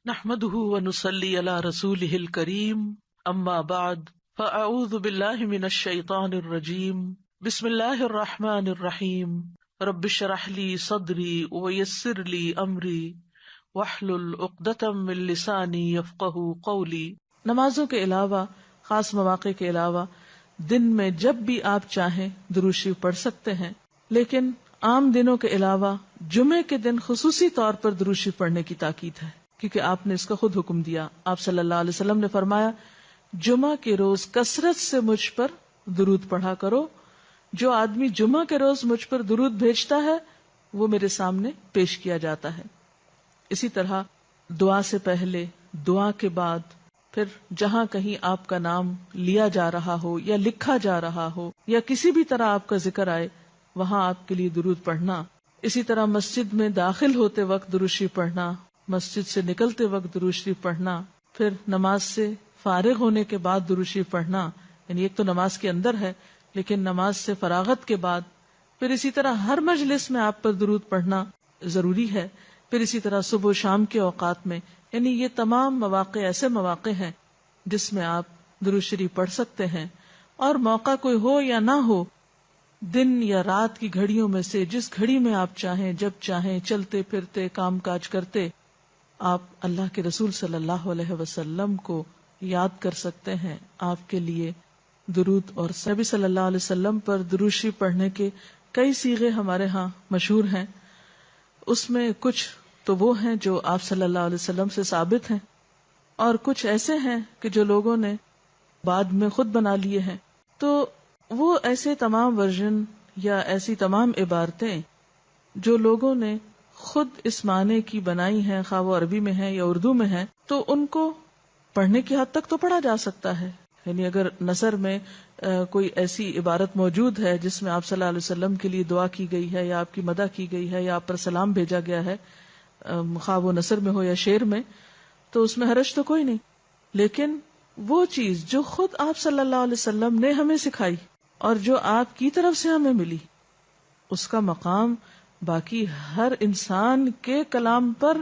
نحمده ونصلي على رسوله الكريم اما بعد فاعوذ بالله من الشيطان الرجيم بسم الله الرحمن الرحيم رب اشرح لي صدري ويسر لي امري واحلل عقدة من لساني يفقهوا قولي۔ نمازوں کے علاوہ، خاص مواقع کے علاوہ دن میں جب بھی آپ چاہیں درود شریف پڑھ سکتے ہیں، لیکن عام دنوں کے علاوہ جمعے کے دن خصوصی طور پر درود شریف پڑھنے کی تاکید ہے، کیونکہ آپ نے اس کا خود حکم دیا۔ آپ صلی اللہ علیہ وسلم نے فرمایا، جمعہ کے روز کثرت سے مجھ پر درود پڑھا کرو، جو آدمی جمعہ کے روز مجھ پر درود بھیجتا ہے وہ میرے سامنے پیش کیا جاتا ہے۔ اسی طرح دعا سے پہلے، دعا کے بعد، پھر جہاں کہیں آپ کا نام لیا جا رہا ہو یا لکھا جا رہا ہو یا کسی بھی طرح آپ کا ذکر آئے، وہاں آپ کے لیے درود پڑھنا۔ اسی طرح مسجد میں داخل ہوتے وقت درود شریف پڑھنا، مسجد سے نکلتے وقت درود شریف پڑھنا، پھر نماز سے فارغ ہونے کے بعد درود شریف پڑھنا، یعنی ایک تو نماز کے اندر ہے لیکن نماز سے فراغت کے بعد، پھر اسی طرح ہر مجلس میں آپ پر درود پڑھنا ضروری ہے، پھر اسی طرح صبح و شام کے اوقات میں، یعنی یہ تمام مواقع ایسے مواقع ہیں جس میں آپ درود شریف پڑھ سکتے ہیں۔ اور موقع کوئی ہو یا نہ ہو، دن یا رات کی گھڑیوں میں سے جس گھڑی میں آپ چاہیں، جب چاہیں، چلتے پھرتے کام کاج کرتے، آپ اللہ کے رسول صلی اللہ علیہ وسلم کو یاد کر سکتے ہیں۔ آپ کے لیے درود اور نبی صلی اللہ علیہ وسلم پر درود شریف پڑھنے کے کئی صیغے ہمارے ہاں مشہور ہیں۔ اس میں کچھ تو وہ ہیں جو آپ صلی اللہ علیہ وسلم سے ثابت ہیں، اور کچھ ایسے ہیں کہ جو لوگوں نے بعد میں خود بنا لیے ہیں۔ تو وہ ایسے تمام ورژن یا ایسی تمام عبارتیں جو لوگوں نے خود اس معنی کی بنائی ہیں، خواہ وہ عربی میں ہیں یا اردو میں ہیں، تو ان کو پڑھنے کی حد تک تو پڑھا جا سکتا ہے۔ یعنی اگر نثر میں کوئی ایسی عبارت موجود ہے جس میں آپ صلی اللہ علیہ وسلم کے لیے دعا کی گئی ہے یا آپ کی مدح کی گئی ہے یا آپ پر سلام بھیجا گیا ہے، خواہ وہ نثر میں ہو یا شعر میں، تو اس میں حرج تو کوئی نہیں۔ لیکن وہ چیز جو خود آپ صلی اللہ علیہ وسلم نے ہمیں سکھائی اور جو آپ کی طرف سے ہمیں ملی، اس کا مقام باقی ہر انسان کے کلام پر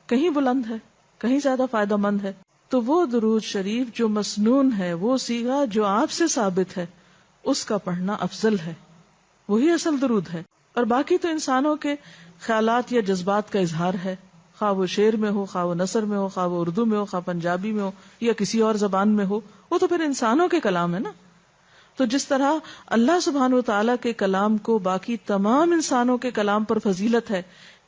کہیں بلند ہے، کہیں زیادہ فائدہ مند ہے۔ تو وہ درود شریف جو مسنون ہے، وہ صیغہ جو آپ سے ثابت ہے، اس کا پڑھنا افضل ہے، وہی اصل درود ہے۔ اور باقی تو انسانوں کے خیالات یا جذبات کا اظہار ہے، خواہ وہ شعر میں ہو، خواہ وہ نثر میں ہو، خواہ وہ اردو میں ہو، خواہ پنجابی میں ہو یا کسی اور زبان میں ہو، وہ تو پھر انسانوں کے کلام ہے نا۔ تو جس طرح اللہ سبحانہ و تعالیٰ کے کلام کو باقی تمام انسانوں کے کلام پر فضیلت ہے،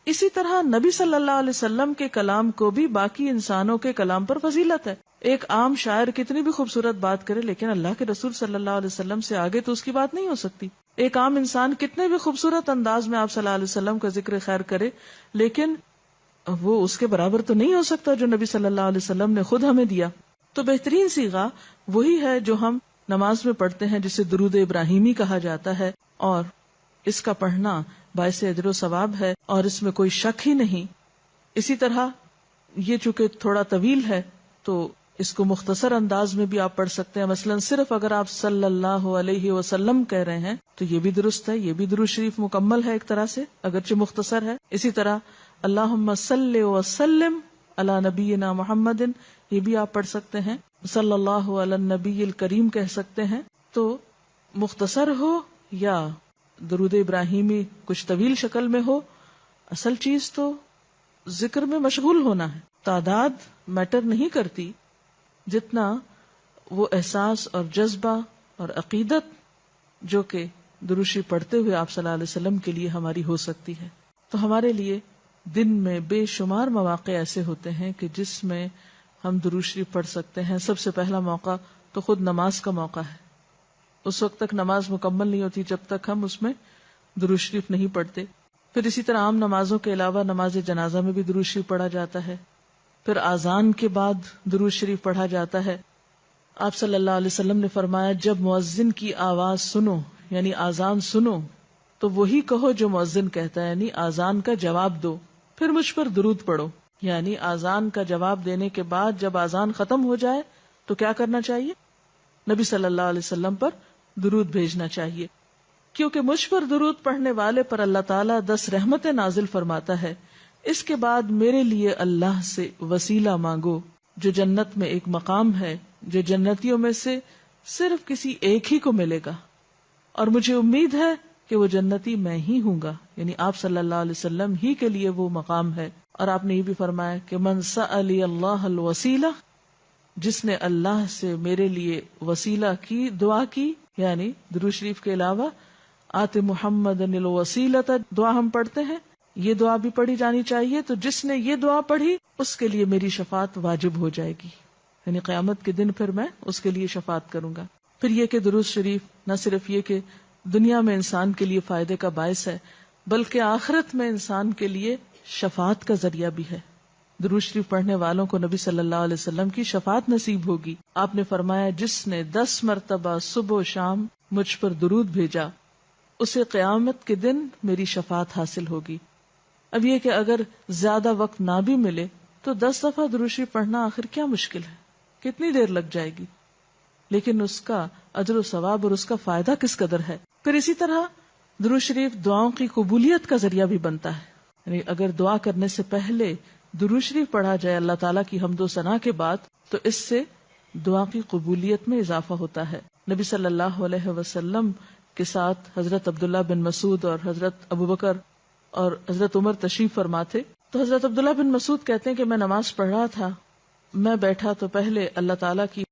اسی طرح نبی صلی اللہ علیہ وسلم کے کلام کو بھی باقی انسانوں کے کلام پر فضیلت ہے۔ ایک عام شاعر کتنی بھی خوبصورت بات کرے لیکن اللہ کے رسول صلی اللہ علیہ وسلم سے آگے تو اس کی بات نہیں ہو سکتی۔ ایک عام انسان کتنے بھی خوبصورت انداز میں آپ صلی اللہ علیہ وسلم کا ذکر خیر کرے، لیکن وہ اس کے برابر تو نہیں ہو سکتا جو نبی صلی اللہ علیہ وسلم نے خود ہمیں دیا۔ تو بہترین صیغہ وہی ہے جو ہم نماز میں پڑھتے ہیں، جسے درود ابراہیمی کہا جاتا ہے، اور اس کا پڑھنا باعث اجر و ثواب ہے اور اس میں کوئی شک ہی نہیں۔ اسی طرح یہ چونکہ تھوڑا طویل ہے تو اس کو مختصر انداز میں بھی آپ پڑھ سکتے ہیں۔ مثلا صرف اگر آپ صلی اللہ علیہ وسلم کہہ رہے ہیں تو یہ بھی درست ہے، یہ بھی درود شریف مکمل ہے ایک طرح سے، اگرچہ مختصر ہے۔ اسی طرح اللہم صلی وسلم علی نبینا محمد، یہ بھی آپ پڑھ سکتے ہیں۔ صلی اللہ علی النبی الکریم کہہ سکتے ہیں۔ تو مختصر ہو یا درود ابراہیمی کچھ طویل شکل میں ہو، اصل چیز تو ذکر میں مشغول ہونا ہے۔ تعداد میٹر نہیں کرتی، جتنا وہ احساس اور جذبہ اور عقیدت جو کہ درود شریف پڑھتے ہوئے آپ صلی اللہ علیہ وسلم کے لیے ہماری ہو سکتی ہے۔ تو ہمارے لیے دن میں بے شمار مواقع ایسے ہوتے ہیں کہ جس میں ہم درود شریف پڑھ سکتے ہیں۔ سب سے پہلا موقع تو خود نماز کا موقع ہے۔ اس وقت تک نماز مکمل نہیں ہوتی جب تک ہم اس میں درود شریف نہیں پڑھتے۔ پھر اسی طرح عام نمازوں کے علاوہ نماز جنازہ میں بھی درود شریف پڑھا جاتا ہے۔ پھر اذان کے بعد درود شریف پڑھا جاتا ہے۔ آپ صلی اللہ علیہ وسلم نے فرمایا، جب مؤذن کی آواز سنو یعنی اذان سنو تو وہی کہو جو مؤذن کہتا ہے، یعنی اذان کا جواب دو، پھر مجھ پر درود پڑھو۔ یعنی اذان کا جواب دینے کے بعد جب اذان ختم ہو جائے تو کیا کرنا چاہیے؟ نبی صلی اللہ علیہ وسلم پر درود بھیجنا چاہیے، کیونکہ مجھ پر درود پڑھنے والے پر اللہ تعالیٰ 10 رحمتیں نازل فرماتا ہے۔ اس کے بعد میرے لیے اللہ سے وسیلہ مانگو جو جنت میں ایک مقام ہے جو جنتیوں میں سے صرف کسی ایک ہی کو ملے گا، اور مجھے امید ہے کہ وہ جنتی میں ہی ہوں گا، یعنی آپ صلی اللہ علیہ وسلم ہی کے لیے وہ مقام ہے۔ اور آپ نے یہ بھی فرمایا کہ من سألی اللہ الوسیلہ، جس نے اللہ سے میرے لیے وسیلہ کی دعا کی، یعنی درود شریف کے علاوہ آت محمد الوسیلۃ دعا ہم پڑھتے ہیں، یہ دعا بھی پڑھی جانی چاہیے، تو جس نے یہ دعا پڑھی اس کے لیے میری شفاعت واجب ہو جائے گی، یعنی قیامت کے دن پھر میں اس کے لیے شفاعت کروں گا۔ پھر یہ کہ درود شریف نہ صرف یہ کہ دنیا میں انسان کے لیے فائدے کا باعث ہے، بلکہ آخرت میں انسان کے لیے شفاعت کا ذریعہ بھی ہے۔ درود شریف پڑھنے والوں کو نبی صلی اللہ علیہ وسلم کی شفاعت نصیب ہوگی۔ آپ نے فرمایا جس نے 10 مرتبہ صبح و شام مجھ پر درود بھیجا اسے قیامت کے دن میری شفاعت حاصل ہوگی۔ اب یہ کہ اگر زیادہ وقت نہ بھی ملے تو 10 دفعہ درود شریف پڑھنا آخر کیا مشکل ہے، کتنی دیر لگ جائے گی، لیکن اس کا اجر و ثواب اور اس کا فائدہ کس قدر ہے۔ پھر اسی طرح درود شریف دعاؤں کی قبولیت کا ذریعہ بھی بنتا ہے، یعنی اگر دعا کرنے سے پہلے درود شریف پڑھا جائے اللہ تعالیٰ کی حمد و ثنا کے بعد تو اس سے دعا کی قبولیت میں اضافہ ہوتا ہے۔ نبی صلی اللہ علیہ وسلم کے ساتھ حضرت عبداللہ بن مسعود اور حضرت ابوبکر اور حضرت عمر تشریف فرما تھے، تو حضرت عبداللہ بن مسعود کہتے ہیں کہ میں نماز پڑھ رہا تھا، میں بیٹھا تو پہلے اللہ تعالیٰ کی